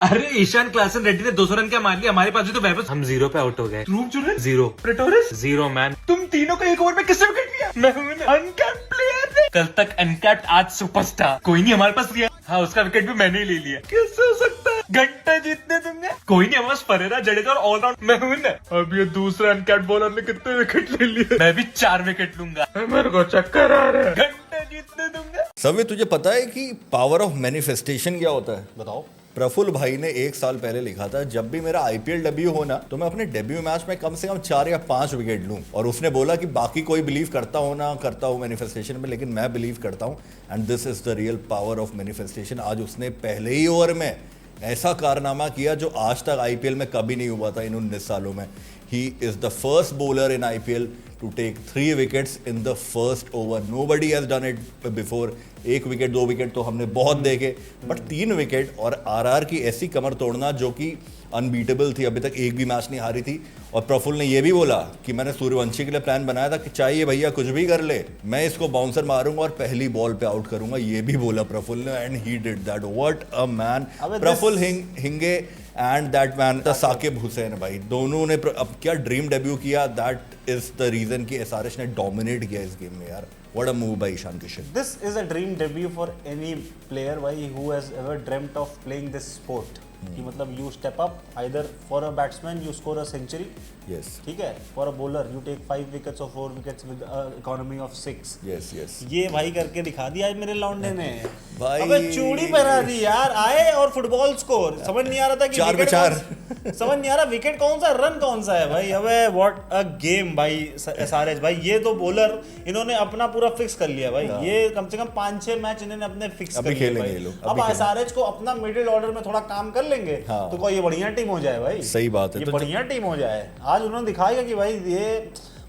अरे ईशान क्लासन रेड्डी ने 200 रन क्या मार लिया, हमारे पास भी तो वैभव। हम 0 पे आउट हो गए। ध्रुव जुरैल 0, प्रेटोरिस 0 मैन। तुम तीनों को एक ओवर में किसने विकेट लिया? मैं अनकैप्ड प्लेयर थे। कल तक अनकैप्ड, आज सुपरस्टार। कोई नहीं, हमारे पास लिया। हाँ, उसका विकेट भी मैंने ही ले लिया। कैसे हो सकता है? घंटे जीतने तुमने। कोई नहीं, हमारे फरेरा, जडेजा और ऑलराउंड मैं हूं ना। अब ये दूसरा अनकैप्ड बॉलर ने कितने विकेट ले लिए? मैं भी 4 विकेट लूंगा। मेरे को चक्कर आ रहा है। घंटे जीतने दूंगा। सभी तुझे पता है कि पावर ऑफ मैनिफेस्टेशन क्या होता है? बताओ। प्रफुल्ल भाई ने 1 साल पहले लिखा था, जब भी मेरा आईपीएल डेब्यू हो ना, तो मैं अपने डेब्यू मैच में कम से कम 4 या 5 विकेट लूं। और उसने बोला कि बाकी कोई बिलीव करता हो ना करता हो मैनिफेस्टेशन में, लेकिन मैं बिलीव करता हूं and this is the real power of manifestation. आज उसने पहले ही ओवर में ऐसा कारनामा किया जो आज तक आईपीएल में कभी नहीं हुआ था इन 19 सालों में। He is the first bowler in IPL to take 3 wickets in the first over. Nobody has done it before. 1 wicket 2 wicket तो हमने बहुत देखे, बट 3 विकेट और आरआर की ऐसी कमर तोड़ना जो कि अनबीटेबल थी, अभी तक एक भी मैच नहीं हारी थी। और प्रफुल्ल ने यह भी बोला कि मैंने सूर्यवंशी के लिए प्लान बनाया था कि चाहिए भैया कुछ भी कर ले, मैं इसको बाउंसर मारूंगा और पहली बॉल पे आउट करूंगा। ये भी बोला प्रफुल्ल ने and he did that. What a man. Prafull Hinge and that man था साकिब हुसैन भाई, दोनों ने अब क्या ड्रीम डेब्यू किया। दैट इज द रीजन कि एसआरएच ने डोमिनेट किया इस गेम में यार। What a move by Ishan Kishan. This is a dream debut for any player who has ever dreamt of playing this sport. कि मतलब you step up either for a batsman you score a century. Yes. ठीक है, for a bowler you take 5 wickets or 4 wickets with economy of 6. Yes, yes. ये भाई करके दिखा दिया आज मेरे लौंडे ने। भाई। अबे चूड़ी पहना दी यार, आए और फुटबॉल स्कोर समझ नहीं आ रहा था कि 4 पे 4 समझ नहीं आ रहा विकेट कौन सा रन कौन सा है भाई। अबे व्हाट अ गेम भाई एसआरएच भाई। ये तो बॉलर इन्होंने अपना पूरा फिक्स कर लिया भाई। ये कम से कम 5-6 मैच इन्होंने अपने फिक्स कर लिए भाई। अब एसआरएच को अपना मिडिल ऑर्डर में थोड़ा काम कर लेंगे तो कोई ये बढ़िया टीम हो जाए भाई। सही बात है। ये बढ़िया टीम हो जाए। आज उन्होंने दिखाया कि भाई ये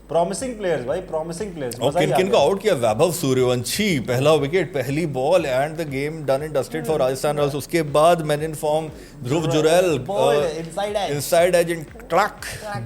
प्रॉमिसिंग प्लेयर्स भाई, प्रॉमिसिंग प्लेयर्स। और किन को आउट किया? वैभव सूर्यवंशी पहला विकेट, पहली ball and the game done and dusted for Rajasthan Royals. उसके बाद man in form Dhruv Jurel inside edge and truck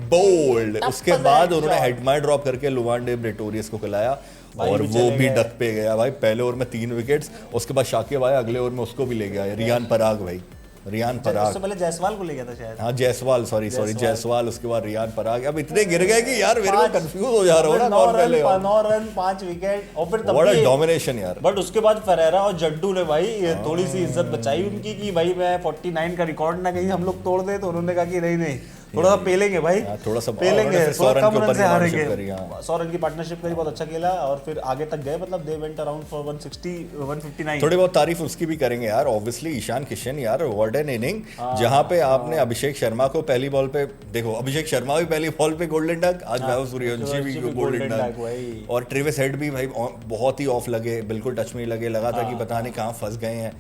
bowled. उसके बाद उन्होंने हेडमायर ड्रॉप करके लुवान डे ब्रेटोरियस को खिलाया और वो भी डक पे गया भाई। पहले ओवर में 3 विकेट्स, उसके बाद शाकिब आया अगले ओवर में, उसको भी ले गया रियान पराग भाई। रियान पराग उससे पहले जायसवाल को ले गया था शायद। हाँ जायसवाल, सॉरी जायसवाल, उसके बाद रियान पराग। अब इतने गिर गए कि यार मेरे को कंफ्यूज हो जा रहा हूँ ना कौन पहले। 9 रन 5 विकेट और फिर तब व्हाट अ डोमिनेशन यार। बट उसके बाद फरेरा और जड्डू ने भाई थोड़ी सी इज्जत बचाई उनकी कि भाई मैं 49 का रिकॉर्ड ना कहीं हम लोग तोड़ दे, तो उन्होंने कहा कि नहीं थोड़ा सा पेलेंगे भाई, थोड़ा सा पेलेंगे, 100 रन के ऊपर हारेंगे। 100 100 रन की पार्टनरशिप करी, बहुत अच्छा खेला और फिर आगे तक गए। मतलब दे वेंट अराउंड फॉर 160 159। थोड़ी बहुत तारीफ उसकी भी करेंगे यार ऑब्वियसली। ईशान किशन यार व्हाट एन इनिंग, जहां पे आपने अभिषेक शर्मा को पहली बॉल पे देखो, अभिषेक शर्मा भी पहली बॉल पे गोल्डन डक, आज वैभव सूर्यवंशी भी गोल्डन डक, और ट्रेविस हेड भी भाई बहुत ही ऑफ लगे, बिल्कुल टच में ही लगे, लगा था कि पता नहीं कहाँ फंस गए हैं।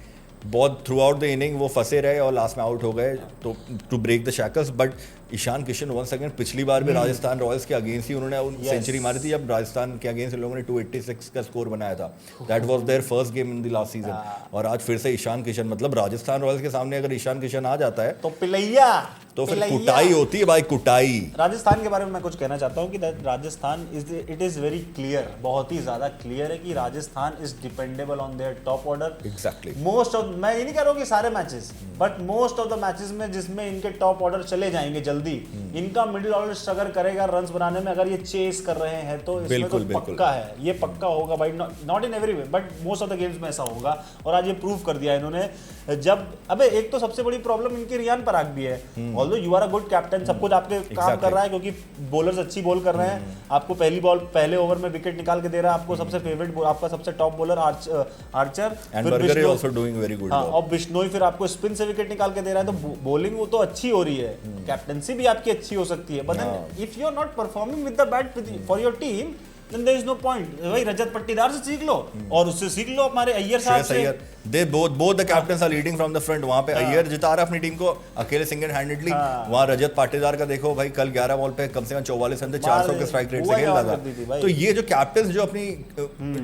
बहुत थ्रू आउट द इनिंग वो फंसे रहे और लास्ट में आउट हो गए तो to break the shackles. But Ishan Kishan once again, पिछली बार भी राजस्थान रॉयल्स के अगेंस्ट ही उन्होंने सेंचुरी मारी थी जब राजस्थान के अगेंस्ट इन लोगों ने 286 का स्कोर बनाया था। That was their first game in the last season. और आज फिर से ईशान किशन, मतलब राजस्थान रॉयल्स के सामने अगर ईशान किशन आ जाता है तो पिलैया, तो फिर कुटाई होती है भाई, कुटाई। राजस्थान के बारे में मैं कुछ कहना चाहता हूँ कि Rajasthan it is very clear, बहुत ही ज्यादा क्लियर है कि Rajasthan is dependable on their top order. Exactly. Most of, मैं ये नहीं कह रहा हूँ कि सारे matches, but most of the matches में जिसमें इनके टॉप ऑर्डर चले जाएंगे जल्दी, इनका मिडिल ऑर्डर स्ट्रगल करेगा रन्स बनाने में। अगर ये चेस कर रहे हैं तो इसमें तो पक्का है, ये पक्का होगा भाई। Not in every way but most of the games में ऐसा होगा और आज ये प्रूव कर दिया इन्होंने। जब अबे एक तो सबसे बड़ी प्रॉब्लम इनकी रियान पराग भी है। Although you are a good captain, सब कुछ आपके काम कर रहा है क्योंकि बॉलर्स अच्छी बॉल कर रहे हैं, आपको पहली बॉल पहले ओवर में विकेट निकाल के दे रहा है, आपको सबसे फेवरेट आपका सबसे top bowler Archer, and burger is also doing very good. और बिश्नोई फिर आपको स्पिन से विकेट निकाल के दे रहा है, तो बॉलिंग वो तो अच्छी हो रही है, कैप्टनसी भी आपकी अच्छी हो सकती है। But if you are not performing with the bat for your team then there is no point। भाई रजत पट्टीदार से सीख लो और उससे सीख लो हमारे अय्यर साहब से। दे both the captains are leading from the front। वहां पे अय्यर जिता रहा अपनी टीम को अकेले सिंगल हैंडेडली। वहां रजत पाटीदार का देखो भाई, कल 11 बॉल पे कम से कम 44 रन थे, 400 के स्ट्राइक रेट से खेल रहा था। तो ये जो कैप्टन्स जो अपनी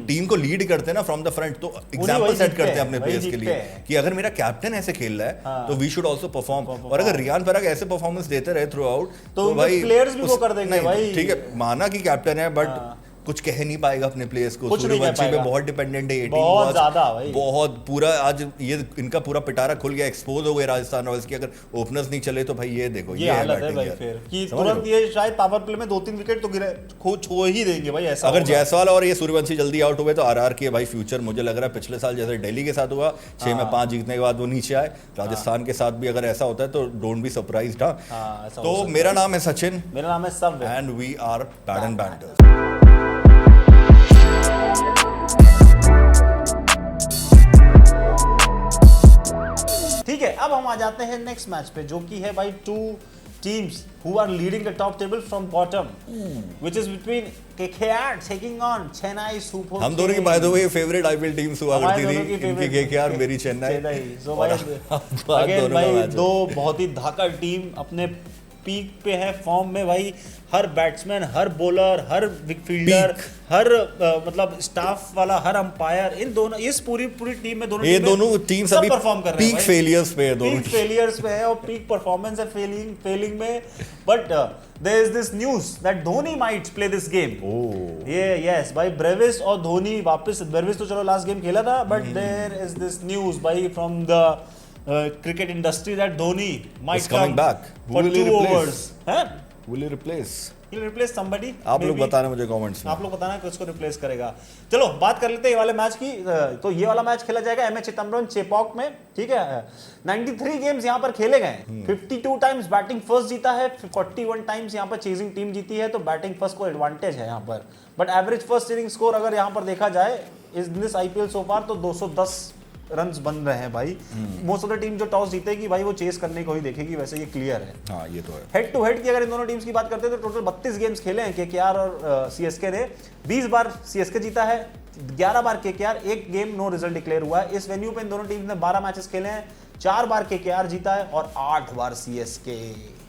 टीम को लीड करते हैं ना फ्रॉम द फ्रंट, तो एग्जांपल सेट करते हैं अपने प्लेयर्स के लिए कि अगर मेरा कैप्टन ऐसे खेल रहा है तो वी शुड आल्सो परफॉर्म। और अगर रियान पराग ऐसे परफॉर्मेंस देते रहे थ्रू आउट तो भाई प्लेयर्स भी वो कर देंगे भाई। ठीक है, माना कि कैप्टन है बट कुछ कह नहीं पाएगा अपने प्लेयर्स को। कुछ नहीं कह सूर्यवंशी पे पाएगा। बहुत डिपेंडेंट है ये टीम, बहुत ज्यादा भाई। बहुत पूरा आज ये इनका पूरा पिटारा खुल गया, एक्सपोज हो गए राजस्थान रॉयल्स की। अगर ओपनर्स नहीं चले तो भाई ये देखो ये हालत है बैटिंग भाई यार। फिर कि समझ तुरंत रहे हो? ये शायद पावर प्ले में 2-3 विकेट तो गिरे खो ही देंगे भाई, ऐसा अगर होगा। जायसवाल और ये सूर्यवंशी जल्दी आउट हुए तो आरआर के भाई फ्यूचर मुझे लग रहा है पिछले साल जैसे दिल्ली के साथ हुआ 6 में 5 जीतने के बाद वो नीचे आए, राजस्थान के साथ भी अगर ऐसा होता है तो डोंट बी सरप्राइज्ड। हाँ, ऐसा हो तो सकता है। मेरा नाम है सचिन मेरा नाम है सब and we are bad and banters. ठीक है, अब हम आ जाते हैं नेक्स्ट मैच पे, जो कि है भाई 2 teams who are leading the top table from bottom, which is between KKR taking on Chennai Super Kings. हम दोनों की by the way favourite IPL teams हुआ हमारे करती दोनों की थी, इनकी favorite केकेआर, मेरी चेन्नई। So और भाई बात again दोनों का भाई मैच है। दो बहुत ही धाकड़ टीम अपने पीक पे है, फॉर्म में भाई। हर बैट्समैन, हर बॉलर, हर फील्डर, हर मतलब स्टाफ वाला, हर अंपायर, इन दोनों इस पूरी टीम में ये दोनों टीम्स अभी परफॉर्म कर रहे हैं पीक फेलियर्स पे है दोनों। पीक फेलियर्स पे है और पीक परफॉर्मेंस है फेलिंग में। But there is this news that Dhoni might play this game. ये यस भाई, ब्रेविस और धोनी वापस। ब्रेविस तो चलो लास्ट गेम खेला था, but there is this news भाई from the cricket industry that Dhoni might Is coming come back. Who for will he 2 replace? overs. हैं? Will he replace? He'll replace somebody. आप लोग maybe. बताना मुझे comments में। आप लोग बताना किसको रिप्लेस करेगा। चलो बात कर लेते हैं ये वाले मैच की। तो ये वाला मैच खेला जाएगा एमए चिदम्बरम चेपॉक में, ठीक है। 93 गेम्स यहाँ पर खेले गए, 52 टाइम्स बैटिंग फर्स्ट जीता है, 41 टाइम्स यहाँ पर चेजिंग टीम जीती है, तो बैटिंग फर्स्ट को एडवांटेज है यहाँ पर। But average first inning score अगर यहाँ पर देखा जाए इस दिस आईपीएल सो फार तो 210 रन्स बन रहे हैं भाई। मोस्ट ऑफ द टीम जो टॉस जीतेगी भाई वो चेस करने को ही देखेगी, वैसे ये क्लियर है। हाँ ये तो है। हेड टू हेड की अगर इन दोनों टीम्स की बात करते हैं तो टोटल 32 गेम्स खेले हैं केकेआर और सीएसके ने। 20 बार सीएसके जीता है, 11 बार केकेआर, एक गेम नो रिजल्ट डिक्लेयर हुआ है। इस वेन्यू पे इन दोनों टीम्स ने 12 मैचेस खेले हैं, 4 बार केकेआर जीता है और 8 बार सीएसके।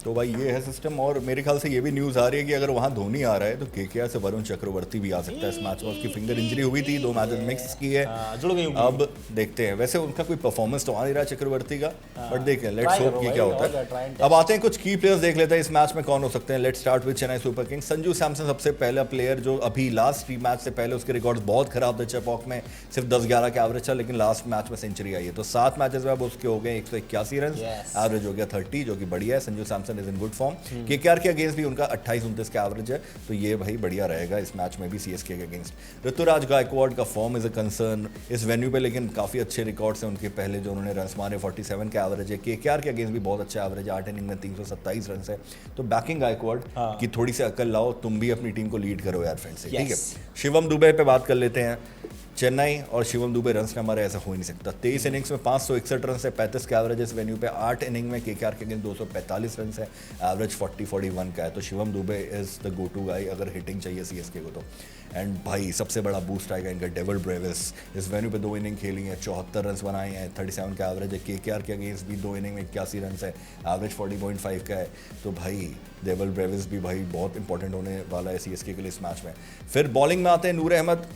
तो भाई ये है सिस्टम। और मेरे ख्याल से ये भी न्यूज आ रही है कि अगर वहां धोनी आ रहा है तो केकेआर से वरुण चक्रवर्ती भी आ सकता है इस मैच में। उसकी फिंगर इंजरी हुई थी, 2 मैचेस मिक्स की है, जुड़ गई होगी। अब देखते हैं। वैसे उनका कोई परफॉर्मेंस तो आ नहीं रहा चक्रवर्ती का, बट देखें, लेट्स Try होप करो कि भाई, क्या और होता क्या, try है। and अब आते हैं कुछ की प्लेयर्स देख लेते हैं इस मैच में कौन हो सकते हैं। Let's start with Chennai Super Kings. Sanju Samson सबसे पहला प्लेयर जो अभी लास्ट 3 मैच से पहले उसके रिकॉर्ड्स बहुत खराब थे चेपॉक में, सिर्फ 10-11 का एवरेज था, लेकिन लास्ट मैच में सेंचुरी आई है। तो 7 मैचेस में अब उसके हो गए 181 रन, एवरेज हो गया 30, जो कि बढ़िया है। Sanju Samson is in good form. KKR के अगेंस्ट भी उनका 28-29 का एवरेज है, तो ये भाई बढ़िया रहेगा इस मैच में भी सीएसके के अगेंस्ट। ऋतुराज गायकवाड का फॉर्म इज अ कंसर्न इस वेन्यू पे, लेकिन काफी अच्छे रिकॉर्ड्स हैं उनके पहले जो उन्होंने रन मारे, 47 का एवरेज है। केकेआर के अगेंस्ट भी बहुत अच्छा एवरेज है, 8 इनिंग में 327 रन है। तो बैकिंग गायकवाड की थोड़ी सी अकल लाओ, तुम भी अपनी टीम को लीड करो यार फ्रेंड से, ठीक है। शिवम दुबे पे बात कर लेते हैं। चेन्नई और शिवम दुबे रन्स में हमारे ऐसा हो ही नहीं सकता। 23 इनिंग्स में 561 रन है, 35 का एवरेज इस वेन्यू पे। 8 इनिंग में केकेआर के अगेंस्ट 245 रन है, एवरेज 40-41 का है। तो Shivam Dube is the go to guy अगर हिटिंग चाहिए सीएसके को तो। एंड भाई सबसे बड़ा बूस्ट आएगा इनका डेविल ब्रेविस। इस वेन्यू पे 2 इनिंग खेली है, 74 रन बनाए हैं, 37 का एवरेज है। केकेआर के अगेंस्ट भी 2 इनिंग में 81 रन है, एवरेज 40.5 का है। तो भाई डेविल ब्रेविस भी भाई बहुत इंपॉर्टेंट होने वाला है सीएसके के लिए इस मैच में। फिर बॉलिंग में आते हैं नूर अहमद।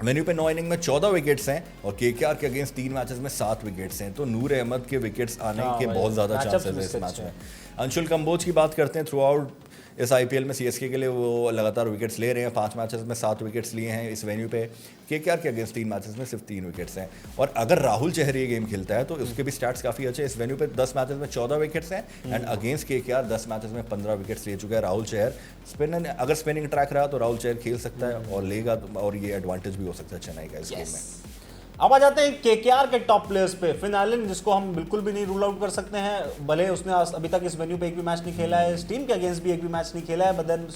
वेन्यू पे 9 इनिंग में 14 विकेट्स हैं और केकेआर के अगेंस्ट 3 मैचेस में 7 विकेट्स हैं। तो नूर अहमद के विकेट्स आने के बहुत ज़्यादा चांसेस है इस मैच में। अंशुल कंबोज की बात करते हैं। थ्रू आउट इस आईपीएल में सीएसके के लिए वो लगातार विकेट्स ले रहे हैं, 5 मैचेस में 7 विकेट्स लिए हैं इस वेन्यू पे। केकेआर के अगेंस्ट 3 मैचेस में सिर्फ 3 विकेट्स हैं। और अगर राहुल चहर ये गेम खेलता है तो उसके भी स्टैट्स काफ़ी अच्छे हैं। इस वेन्यू पे 10 मैचेस में 14 विकेट्स हैं एंड अगेंस्ट केकेआर 10 मैचेस में 15 विकेट्स ले चुका है राहुल चहर। अगर स्पिनिंग ट्रैक रहा तो राहुल चहर खेल सकता है और लेगा, और ये एडवांटेज भी हो सकता है चेन्नई का इस गेम में। अब आ जाते हैं केकेआर के टॉप प्लेयर्स पे। फिन एलन, जिसको हम बिल्कुल भी नहीं रूल आउट कर सकते हैं, भले उसने अभी तक इस वेन्यू पे एक भी मैच नहीं खेला है, इस टीम के अगेंस्ट भी एक भी मैच नहीं खेला है, but then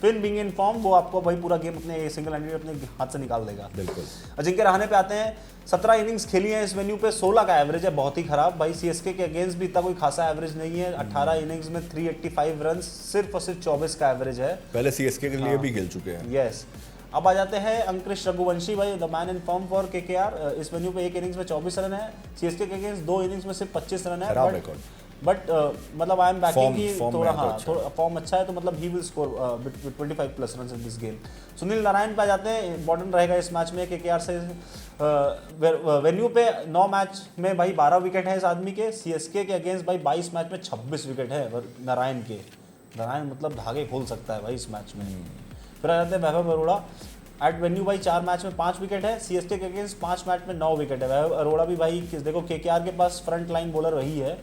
fin being in form वो आपको भाई पूरा गेम अपने सिंगल हैंडेड अपने हाथ से निकाल देगा। बिल्कुल। अजिंक्य रहाणे पे आते हैं। 17 इनिंग्स खेली है इस वेन्यू पे, 16 का एवरेज है, बहुत ही खराब भाई। सीएसके के अगेंस्ट भी इतना कोई खासा एवरेज नहीं है। 18 इनिंग्स में 385 रन, सिर्फ और सिर्फ 24 का एवरेज है। पहले सीएसके के लिए भी खेल चुके हैं। यस। अब आ जाते हैं अंकुश रघुवंशी भाई, the man in form for KKR. इस वेन्यू पे 1 इनिंग्स में 24 रन है, सीएसके के अगेंस्ट 2 इनिंग्स में सिर्फ 25 रन है। खराब रिकॉर्ड। बट मतलब आई एम बैकिंग की फॉर्म थोड़ा, में तो हाँ अच्छा थोड़ा फॉर्म अच्छा है, तो मतलब he will score 25 plus run in this game. Sunil Narayan पे आ जाते हैं। इंपॉर्टेंट रहेगा इस मैच में केकेआर से। वेन्यू पे 9 मैच में भाई 12 विकेट है इस आदमी के। सीएसके के अगेंस्ट भाई 22 मैच में 26 विकेट है नारायण के। नारायण मतलब धागे खोल सकता है भाई इस मैच में। फिर आ जाते हैं वैभव अरोड़ा एट वेन्यू भाई 4 मैच में 5 विकेट है, सीएसके के अगेंस्ट 5 मैच में 9 विकेट है। वैभव अरोड़ा भी भाई देखो केकेआर के पास फ्रंट लाइन बॉलर वही है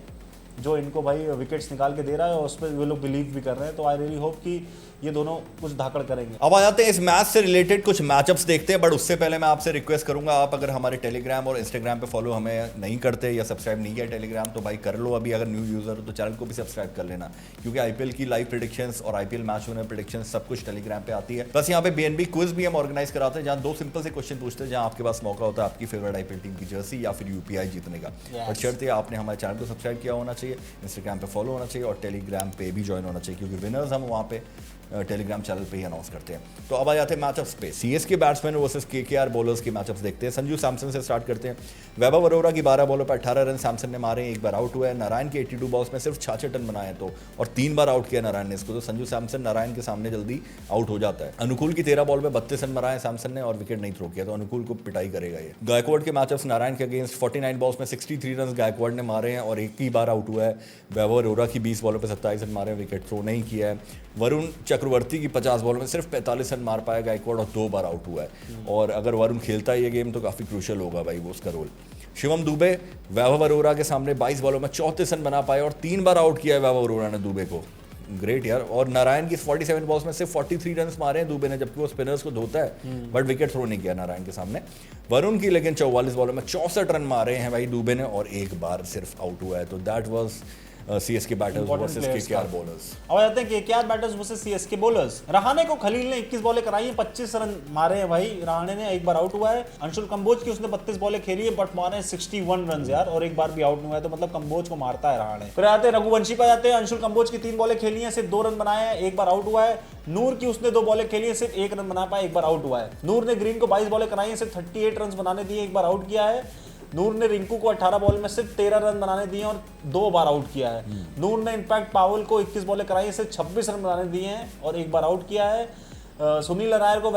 जो इनको भाई विकेट्स निकाल के दे रहा है और उस पर वो लोग बिलीव भी कर रहे हैं, तो आई रियली होप कि ये दोनों कुछ धाकड़ करेंगे। अब आ जाते हैं इस मैच से रिलेटेड कुछ मैचअप्स देखते हैं, बट उससे पहले मैं आपसे रिक्वेस्ट करूंगा, आप अगर हमारे टेलीग्राम और इंस्टाग्राम पे फॉलो हमें नहीं करते या सब्सक्राइब नहीं किया टेलीग्राम तो भाई कर लो अभी, अगर न्यू यूजर हो तो चैनल को भी सब्सक्राइब कर लेना, क्योंकि आईपीएल की लाइव प्रेडिक्शंस और आईपीएल मैच होने प्रेडिक्शंस सब कुछ टेलीग्राम पे आती है। प्लस यहाँ पे बीएनबी क्विज भी हम ऑर्गेनाइज कराते हैं, जहाँ 2 सिंपल से क्वेश्चन पूछते हैं, जहाँ आपके पास मौका होता है आपकी फेवरेट आईपीएल टीम की जर्सी या फिर यूपीआई जीतने का। बट शर्त है आपने हमारे चैनल को सब्सक्राइब किया होना चाहिए, इंस्टाग्राम पे फॉलो होना चाहिए और टेलीग्राम पे भी ज्वाइन होना चाहिए, क्योंकि विनर्स हम वहाँ पे टेलीग्राम चैनल पे ही अनाउंस करते हैं। तो अब आ जाते हैं मैचअप्स पे, CSK batsman versus KKR bowlers के मैचअप्स देखते हैं। संजू सैमसन से स्टार्ट करते हैं। वैभव अरोड़ा की 12 बॉलों पर 18 रन सैमसन ने मारे, एक बार आउट हुआ है। नारायण के 82 बॉल्स में सिर्फ 66 रन बनाए तो, और 3 बार आउट किया नारायण ने इसको, तो संजू सैमसन नारायण के सामने जल्दी आउट हो जाता है। अनुकूल की 13 बॉल में 32 रन बनाए सैमसन ने और विकेट नहीं थ्रो किया, तो अनुकूल को पिटाई करेगा ये। गायकवाड़ के मैचअप्स नारायण के अगेंस्ट 49 बॉल्स में 63 रन गायकवाड़ ने मारे हैं और एक ही बार आउट हुआ है। वैभव अरोड़ा की 20 बॉलों पर 27 रन मारे, विकेट थ्रो नहीं किया है। वरुण चक्रवर्ती की 50 बॉल में सिर्फ 45 रन मार पाया गायकवाड़ और 2 बार आउट हुआ है, और अगर वरुण खेलता है ये गेम तो काफी क्रूशियल होगा भाई वो उसका रोल। शिवम दुबे वैभव अरोड़ा के सामने 22 बॉलों में 34 रन बना पाए और 3 बार आउट किया है वैभव अरोड़ा ने दुबे को, ग्रेट यार। और नारायण की 47 बॉल्स में सिर्फ 43 रन मारे हैं दुबे ने, जबकि वो स्पिनर्स को धोता है, बट विकेट थ्रो नहीं किया नारायण के सामने। वरुण की लेकिन 44 बॉलों में 64 रन मारे हैं भाई दुबे ने और एक बार सिर्फ आउट हुआ है, तो that was CSK batters versus KKR bowlers. अब आ जाते हैं KKR batters versus CSK bowlers. Rahane को खलील ने 21 बॉलें कराई हैं, 25 रन मारे हैं भाई रहाणे ने, एक बार आउट हुआ है। अंशुल कंबोज की उसने 32 बॉलें खेली है बट मारे 61 रन यार, और एक बार भी आउट नहीं हुआ है, तो मतलब कंबोज को मारता है रहाणे। फिर आते हैं रघुवंशी पर जाते हैं। अंशुल कंबोज की 3 बॉलें खेली हैं, सिर्फ 2 रन बनाए हैं, एक बार आउट हुआ है। नूर की उसने 2 बॉलें खेली हैं, सिर्फ 1 रन बना पाया, एक बार आउट हुआ है। नूर ने ग्रीन को 22 बॉलें कराई हैं, सिर्फ 38 रन बनाने दिए, एक बार आउट किया है। नूर ने रिंकू को 18 बॉल में सिर्फ 13 रन बनाने दिए और 2 बार आउट किया है। नूर ने इनफैक्ट पावल को 21 बॉलें कराई है, सिर्फ 26 रन बनाने दिए हैं और एक बार आउट किया है। सुनील नारायण को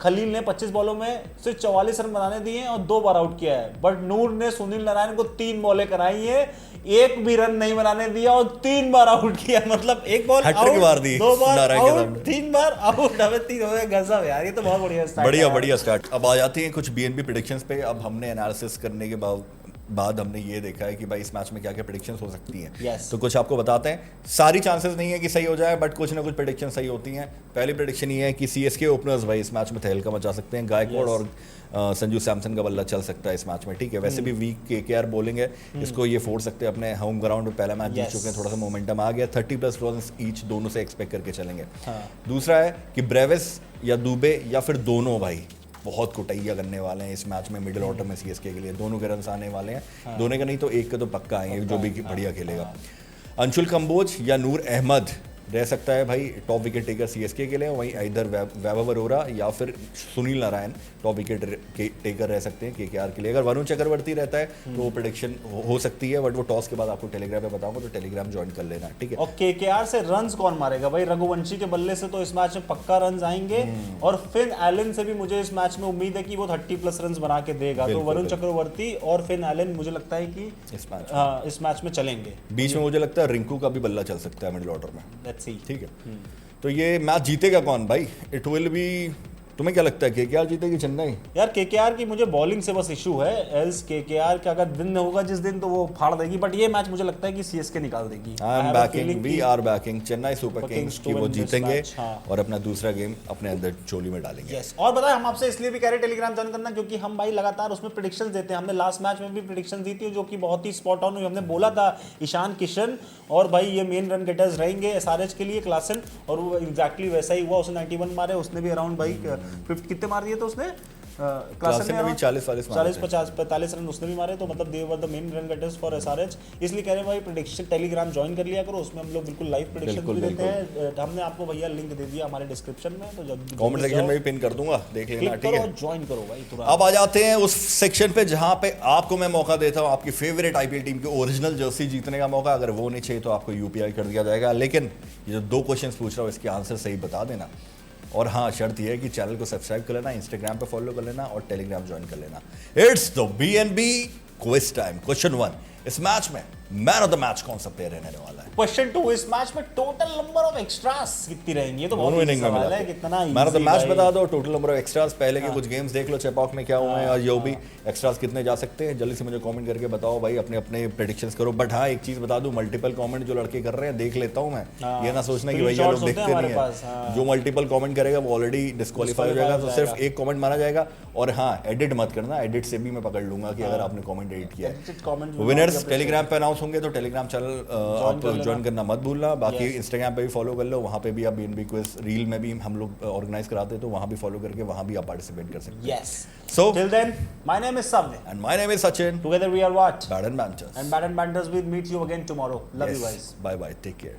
खलील ने 25 बॉलों में सिर्फ 44 रन बनाने दिए हैं और 2 बार आउट किया है, बट नूर ने सुनील नारायण को 3 बॉलें कराई है, एक भी रन नहीं बनाने दिया और 3 बार आउट किया, मतलब एक बॉल आउट, 2 बार आउट, 3 बार आउट, हमें 3 हो गए, गजब यार, ये तो बहुत बढ़िया स्टार्ट है। बढ़िया स्टार्ट। अब आ जाते हैं कुछ बीएनबी प्रेडिक्शंस पे। अब हमने एनालिसिस करने के बाद हमने ये देखा है कि भाई इस मैच में क्या क्या प्रेडिक्शंस हो सकती हैं। yes. तो कुछ आपको बताते हैं। सारी चांसेस नहीं है कि सही हो जाए, बट कुछ ना कुछ प्रेडिक्शन सही होती हैं। पहली प्रेडिक्शन ये है कि सीएसके ओपनर्स भाई इस मैच में तहलका मचा सकते हैं। गायकवाड़ और संजू सैमसन का बल्ला चल सकता है इस मैच में, ठीक है। वैसे भी वीक केकेआर बॉलिंग है, इसको ये फोड़ सकते हैं। अपने होम ग्राउंड में पहला मैच जीत चुके हैं, थोड़ा सा मोमेंटम आ गया। 30+ रन्स ईच दोनों से एक्सपेक्ट करके चलेंगे। दूसरा है कि ब्रेविस या दुबे या फिर दोनों भाई बहुत कुटैया करने वाले हैं इस मैच में मिडिल ऑर्डर में सीएसके के लिए, दोनों के रन आने वाले हैं। दोनों का नहीं तो एक का तो पक्का आएंगे, जो भी बढ़िया खेलेगा। अंशुल कंबोज या नूर अहमद रह सकता है भाई टॉप विकेट टेकर सीएसके के लिए, वहीं इधर वैभव अरोड़ा या फिर Sunil Narayan top wicket taker रह सकते हैं केकेआर के लिए। अगर वरुण चक्रवर्ती रहता है तो वो प्रेडिक्शन हो सकती है, बट वो टॉस के बाद आपको टेलीग्राम पे बताऊंगा, तो टेलीग्राम ज्वाइन कर लेना, ठीक है। और केकेआर से रन्स कौन मारेगा भाई? रघुवंशी के बल्ले से तो इस मैच में पक्का रन आएंगे, और फिन एलन से भी मुझे इस मैच में उम्मीद है कि वो 30+ रन बना के देगा, तो वरुण चक्रवर्ती और फिन एलन मुझे लगता है कि इस मैच में चलेंगे। बीच में मुझे लगता है रिंकू का भी बल्ला चल सकता है मिडिल ऑर्डर में, ठीक है। तो ये मैच जीतेगा कौन भाई? इट विल बी, तुम्हें क्या लगता है केकेआर जीतेगी चेन्नई? यार केकेआर की मुझे बॉलिंग से बस इशू है, एल्स केकेआर का अगर दिन होगा जिस दिन तो वो फाड़ देगी, बट ये मैच मुझे लगता है कि सीएसके निकाल देगी। I am backing, we are backing Chennai Super Kings की वो जीतेंगे और अपना दूसरा गेम अपने अंदर चोली में डालेंगे। यस, और बताएं हम आपसे इसलिए भी कह रहे हैं टेलीग्राम ज्वाइन करना, क्योंकि हम भाई लगातार उसमें प्रेडिक्शंस देते हैं। हमने लास्ट मैच में भी प्रेडिक्शंस दी थी जो कि बहुत ही स्पॉट ऑन हुई। हमने बोला था ईशान किशन और भाई ये मेन रन गेटर्स रहेंगे एसआरएच के लिए, क्लासन, और वो एग्जैक्टली वैसा ही हुआ। उसने 91 मारे, उसने भी अराउंड भाई 50 कितने मार दिए तो उसने क्लासन ने भी 40-45 रन उसने भी मारे, तो मतलब they were the main run getters for SRH. इसलिए कह रहे हैं भाई प्रेडिक्शन टेलीग्राम ज्वाइन कर लिया करो, उसमें हम लोग बिल्कुल लाइव प्रेडिक्शन भी देते हैं। हमने आपको भैया लिंक दे दिया हमारे डिस्क्रिप्शन में, तो जब कमेंट सेक्शन में भी पिन कर दूंगा, देख लेना, ठीक है। ज्वाइन करो भाई तुरंत। अब आ जाते हैं उस सेक्शन पे जहां पे आपको मैं मौका देता हूं आपकी फेवरेट आईपीएल टीम की ओरिजिनल जर्सी जीतने का मौका। अगर वो नहीं चाहिए तो आपको यूपीआई कर दिया जाएगा, लेकिन ये जो 2 क्वेश्चंस पूछ रहा हूं इसके आंसर सही बता देना। और हाँ, शर्त यह है कि चैनल को सब्सक्राइब कर लेना, इंस्टाग्राम पे फॉलो कर लेना और टेलीग्राम ज्वाइन कर लेना। It's the BNB quiz time. Question 1, इस मैच में मैन ऑफ द मैच कौन सा प्लेयर रहने वाला है? क्वेश्चन 2, इस मैच में टोटल नंबर ऑफ एक्स्ट्रास कितनी रहेंगी? ये तो बहुत दोनों easy इनिंग में सवाल मिला है, कितना man of the easy match भाई। बता दो, टोटल नंबर ऑफ एक्स्ट्रास, पहले के कुछ गेम्स देख लो चेपॉक में क्या हुए हैं, और यो भी एक्स्ट्रास कितने जा सकते हैं, जल्दी से मुझे कमेंट करके बताओ भाई, अपने अपने प्रेडिक्शंस करो। बट हाँ, एक चीज बता दूं, मल्टीपल कमेंट जो लड़के कर रहे हैं देख लेता हूं मैं, ये ना सोचना कि भैया लोग Screenshots होते हैं देखते नहीं हमारे पास, है। जो मल्टीपल कमेंट करेगा वो ऑलरेडी डिस्क्वालीफाई हो जाएगा, तो सिर्फ एक कमेंट माना जाएगा। और हाँ, एडिट मत करना, एडिट से भी मैं पकड़ लूंगा कि अगर आपने कमेंट एडिट किया है। Edited comment will not winners be Telegram पे अनाउंस होंगे, तो टेलीग्राम चैनल आप ज्वाइन करना मत भूलना। बाकी इंस्टाग्राम पे भी फॉलो कर लो, वहाँ पे भी आप बीएनबी क्विज रील में भी हम लोग ऑर्गेनाइज कराते हैं, तो वहाँ भी फॉलो करके वहाँ भी आप पार्टिसिपेट कर सकते हैं। Yes. So, Till then, my name is Savne. and my name is Sachin. Together we are what? Bad and Banters. And Bad and Banters will meet you again tomorrow. Love you Yes. guys. Bye bye. Take care.